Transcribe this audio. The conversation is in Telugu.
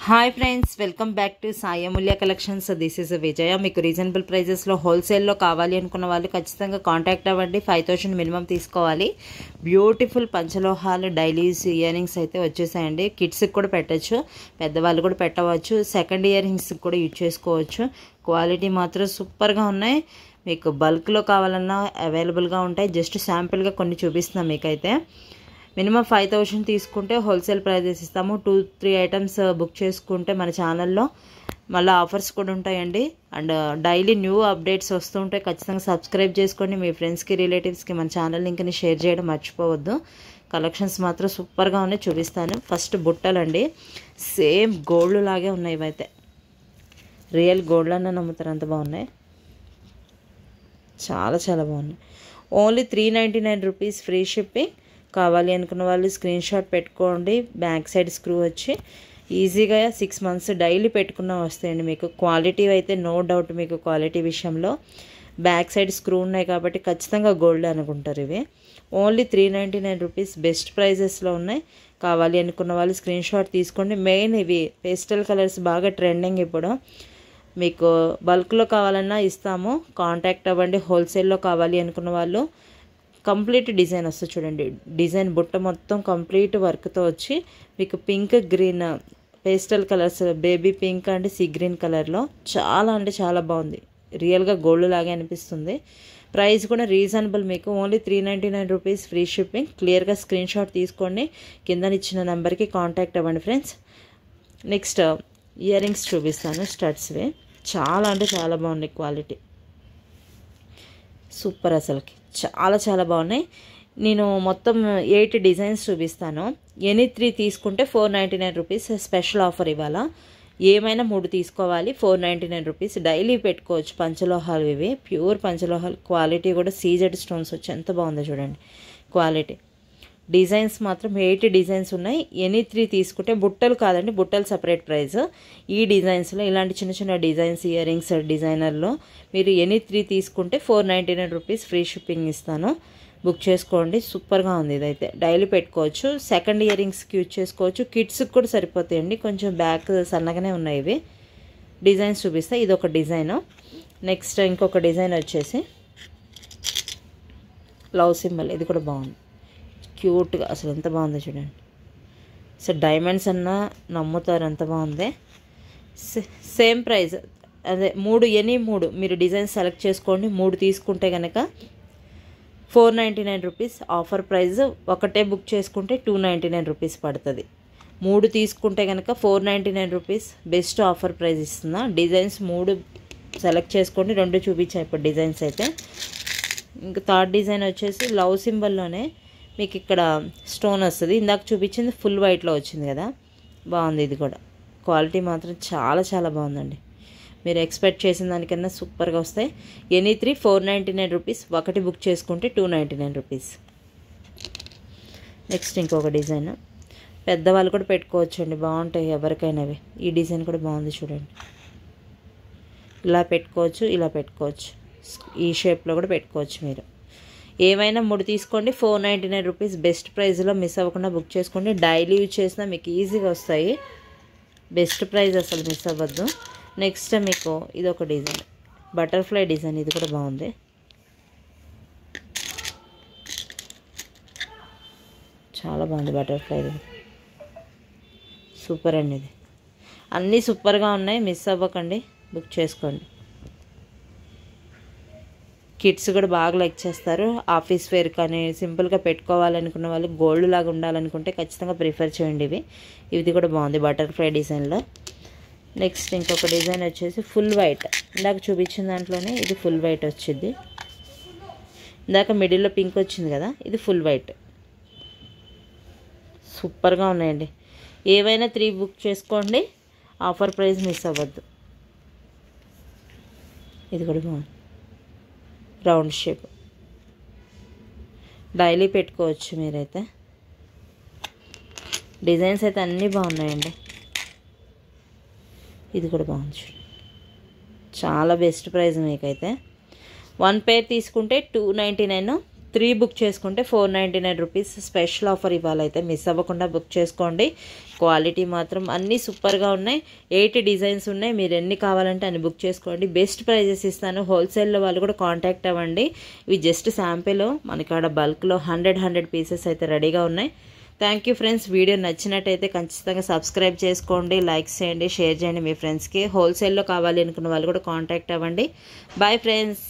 Hi friends, welcome back to Sai Amulya collections. This is Vijaya. మీకు రీజనబుల్ ప్రైజెస్లో హోల్సేల్లో కావాలి అనుకున్న వాళ్ళు ఖచ్చితంగా కాంటాక్ట్ అవ్వండి. 5000 మినిమం తీసుకోవాలి. బ్యూటిఫుల్ పంచలోహాలు డైలీస్ ఇయర్ రింగ్స్ అయితే వచ్చేసాయండి. కిడ్స్కి కూడా పెట్టచ్చు, పెద్దవాళ్ళు కూడా పెట్టవచ్చు. సెకండ్ ఇయర్ రింగ్స్కి కూడా యూజ్ చేసుకోవచ్చు. క్వాలిటీ మాత్రం సూపర్గా ఉన్నాయి. మీకు బల్క్లో కావాలన్నా అవైలబుల్గా ఉంటాయి. జస్ట్ శాంపిల్గా కొన్ని చూపిస్తున్నాం మీకైతే. మినిమం 5000 తీసుకుంటే హోల్సేల్ ప్రైజెస్ ఇస్తాము. 2-3 ఐటమ్స్ బుక్ చేసుకుంటే మన ఛానల్లో మళ్ళీ ఆఫర్స్ కూడా ఉంటాయండి. అండ్ డైలీ న్యూ అప్డేట్స్ వస్తుంటాయి. ఖచ్చితంగా సబ్స్క్రైబ్ చేసుకోండి. మీ ఫ్రెండ్స్కి, రిలేటివ్స్కి మన ఛానల్ లింక్ని షేర్ చేయడం మర్చిపోవద్దు. కలెక్షన్స్ మాత్రం సూపర్గా ఉన్నాయి, చూపిస్తాను. ఫస్ట్ బుట్టలండి, సేమ్ గోల్డ్ లాగే ఉన్నాయి. ఇవైతే రియల్ గోల్డ్ అన్న నమ్ముతారు, అంత బాగున్నాయి. చాలా చాలా బాగున్నాయి. Only 399 rupees, free shipping. కావాలి అనుకున్న వాళ్ళు స్క్రీన్ షాట్ పెట్టుకోండి. బ్యాక్ సైడ్ స్క్రూ వచ్చి ఈజీగా 6 మంత్స్ డైలీ పెట్టుకున్నా వస్తాయండి. మీకు క్వాలిటీ అయితే నో డౌట్. మీకు క్వాలిటీ విషయంలో బ్యాక్ సైడ్ స్క్రూ ఉన్నాయి కాబట్టి ఖచ్చితంగా గోల్డ్ అనుకుంటారు. ఇవి ఓన్లీ 399 రూపీస్, బెస్ట్ ప్రైజెస్లో ఉన్నాయి. కావాలి అనుకున్న వాళ్ళు స్క్రీన్ షాట్ తీసుకోండి. మెయిన్ ఇవి పేస్టల్ కలర్స్ బాగా ట్రెండింగ్ ఇప్పుడు. మీకు బల్క్లో కావాలన్నా ఇస్తాము, కాంటాక్ట్ అవ్వండి. హోల్సేల్లో కావాలి అనుకున్న వాళ్ళు కంప్లీట్ డిజైన్ వస్తుంది చూడండి. డిజైన్ బుట్ట మొత్తం కంప్లీట్ వర్క్తో వచ్చి మీకు pink, green, pastel colours, baby pink and sea green కలర్లో చాలా అంటే చాలా బాగుంది. రియల్గా గోల్డ్ లాగే అనిపిస్తుంది. ప్రైస్ కూడా రీజనబుల్. మీకు ఓన్లీ 399 రూపీస్, ఫ్రీ షిప్పింగ్. క్లియర్గా స్క్రీన్ షాట్ తీసుకోండి. కింద ఇచ్చిన నెంబర్కి కాంటాక్ట్ అవ్వండి ఫ్రెండ్స్. నెక్స్ట్ ఇయర్ రింగ్స్ చూపిస్తాను. స్టడ్స్వి చాలా అంటే చాలా బాగున్నాయి. క్వాలిటీ సూపర్, అసలుకి చాలా చాలా బాగున్నాయి. నేను మొత్తం 8 డిజైన్స్ చూపిస్తాను. ఎనీ 3 తీసుకుంటే 499 రూపీస్ స్పెషల్ ఆఫర్ ఇవాళ. ఏమైనా 3 తీసుకోవాలి, 499 రూపీస్. డైలీ పెట్టుకోవచ్చు. పంచలోహాలు ఇవి, ప్యూర్ పంచలోహాలు. క్వాలిటీ కూడా సీజెడ్ స్టోన్స్ వచ్చి ఎంత బాగుందో చూడండి క్వాలిటీ. డిజైన్స్ మాత్రం 8 డిజైన్స్ ఉన్నాయి. ఎనీ 3 తీసుకుంటే, బుట్టలు కాదండి, బుట్టలు సపరేట్ ప్రైస్. ఈ డిజైన్స్లో ఇలాంటి చిన్న చిన్న డిజైన్స్, ఇయర్ రింగ్స్ డిజైనర్లో మీరు ఎనీ 3 తీసుకుంటే 499 రూపీస్, ఫ్రీ షిప్పింగ్ ఇస్తాను. బుక్ చేసుకోండి. సూపర్గా ఉంది. ఇదైతే డైలీ పెట్టుకోవచ్చు. సెకండ్ ఇయర్ రింగ్స్కి యూజ్ చేసుకోవచ్చు. కిడ్స్కి కూడా సరిపోతాయండి. కొంచెం బ్యాక్ సన్నగానే ఉన్నాయి ఇవి. డిజైన్స్ చూపిస్తాయి. ఇది ఒక డిజైన్. నెక్స్ట్ ఇంకొక డిజైన్ వచ్చేసి లవ్ సింబల్. ఇది కూడా బాగుంది, క్యూట్గా. అసలు ఎంత బాగుందో చూడండి. సో డైమండ్స్ అన్నా నమ్ముతారు, ఎంత బాగుంది. సేమ్ ప్రైస్ అదే. 3 మీరు డిజైన్ సెలెక్ట్ చేసుకోండి. 3 తీసుకుంటే కనుక 499 రూపీస్ ఆఫర్ ప్రైస్. ఒకటే బుక్ చేసుకుంటే 299 రూపీస్ పడుతుంది. 3 తీసుకుంటే కనుక 499 రూపీస్ బెస్ట్ ఆఫర్ ప్రైస్ ఇస్తున్నా. డిజైన్స్ 3 సెలెక్ట్ చేసుకోండి. 2 చూపించాయి ఇప్పుడు డిజైన్స్ అయితే. ఇంకా థర్డ్ డిజైన్ వచ్చేసి లవ్ సింబల్లోనే మీకు ఇక్కడ స్టోన్ వస్తుంది. ఇందాక చూపించింది ఫుల్ వైట్లో వచ్చింది కదా, బాగుంది. ఇది కూడా క్వాలిటీ మాత్రం చాలా చాలా బాగుందండి. మీరు ఎక్స్పెక్ట్ చేసిన దానికన్నా సూపర్గా వస్తాయి. Any 3 499 rupees. ఒకటి బుక్ చేసుకుంటే 299 రూపీస్. నెక్స్ట్ ఇంకొక డిజైన్. పెద్దవాళ్ళు కూడా పెట్టుకోవచ్చు అండి, బాగుంటాయి ఎవరికైనా. ఈ డిజైన్ కూడా బాగుంది చూడండి. ఇలా పెట్టుకోవచ్చు, ఇలా పెట్టుకోవచ్చు. ఈ షేప్లో కూడా పెట్టుకోవచ్చు మీరు. ఏమైనా 3 తీసుకోండి. 499 రూపీస్ బెస్ట్ ప్రైస్లో. మిస్ అవ్వకుండా బుక్ చేసుకోండి. డైలీ యూజ్ చేసినా మీకు ఈజీగా వస్తాయి. బెస్ట్ ప్రైస్, అసలు మిస్ అవ్వద్దు. నెక్స్ట్ మీకు ఇది ఒక డిజైన్, బటర్ఫ్లై డిజైన్. ఇది కూడా బాగుంది. చాలా బాగుంది బటర్ఫ్లై. సూపర్ అండి. ఇది అన్నీ సూపర్గా ఉన్నాయి. మిస్ అవ్వకండి, బుక్ చేసుకోండి. కిడ్స్ కూడా బాగా లైక్ చేస్తారు. ఆఫీస్ వేర్ కానీ సింపుల్గా పెట్టుకోవాలనుకున్న వాళ్ళు, గోల్డ్ లాగా ఉండాలనుకుంటే ఖచ్చితంగా ప్రిఫర్ చేయండి ఇవి. ఇది కూడా బాగుంది బటర్ఫ్లై డిజైన్లో. నెక్స్ట్ ఇంకొక డిజైన్ వచ్చేసి ఫుల్ వైట్. ఇందాక చూపించిన దాంట్లోనే ఇది ఫుల్ వైట్ వచ్చింది. ఇందాక మిడిల్లో పింక్ వచ్చింది కదా, ఇది ఫుల్ వైట్. సూపర్గా ఉన్నాయండి. ఏవైనా 3 బుక్ చేసుకోండి. ఆఫర్ ప్రైస్ మిస్ అవ్వద్దు. ఇది కూడా బాగుంది, రౌండ్ షేప్. డైలీ పెట్టుకోవచ్చు మీరైతే. డిజైన్స్ అయితే అన్నీ బాగున్నాయండి. ఇది కూడా బాగుంది, చాలా బెస్ట్ ప్రైస్ మీకైతే. 1 పేర్ తీసుకుంటే 299, 3 బుక్ చేసుకుంటే 499 రూపీస్ స్పెషల్ ఆఫర్ ఇవాళ అయితే మిస్ అవ్వకుండా బుక్ చేసుకోండి. క్వాలిటీ మాత్రం అన్నీ సూపర్గా ఉన్నాయి. 8 డిజైన్స్ ఉన్నాయి. మీరు ఎన్ని కావాలంటే అన్ని బుక్ చేసుకోండి. బెస్ట్ ప్రైజెస్ ఇస్తాను. హోల్సేల్లో వాళ్ళు కూడా కాంటాక్ట్ అవ్వండి. ఇవి జస్ట్ శాంపిల్, మనకి ఆడ బల్క్లో 100 పీసెస్ అయితే రెడీగా ఉన్నాయి. Thank you friends. వీడియో నచ్చినట్టయితే ఖచ్చితంగా సబ్స్క్రైబ్ చేసుకోండి, లైక్ చేయండి, షేర్ చేయండి మీ ఫ్రెండ్స్కి. హోల్సేల్లో కావాలి అనుకున్న వాళ్ళు కూడా కాంటాక్ట్ అవ్వండి. Boy friends.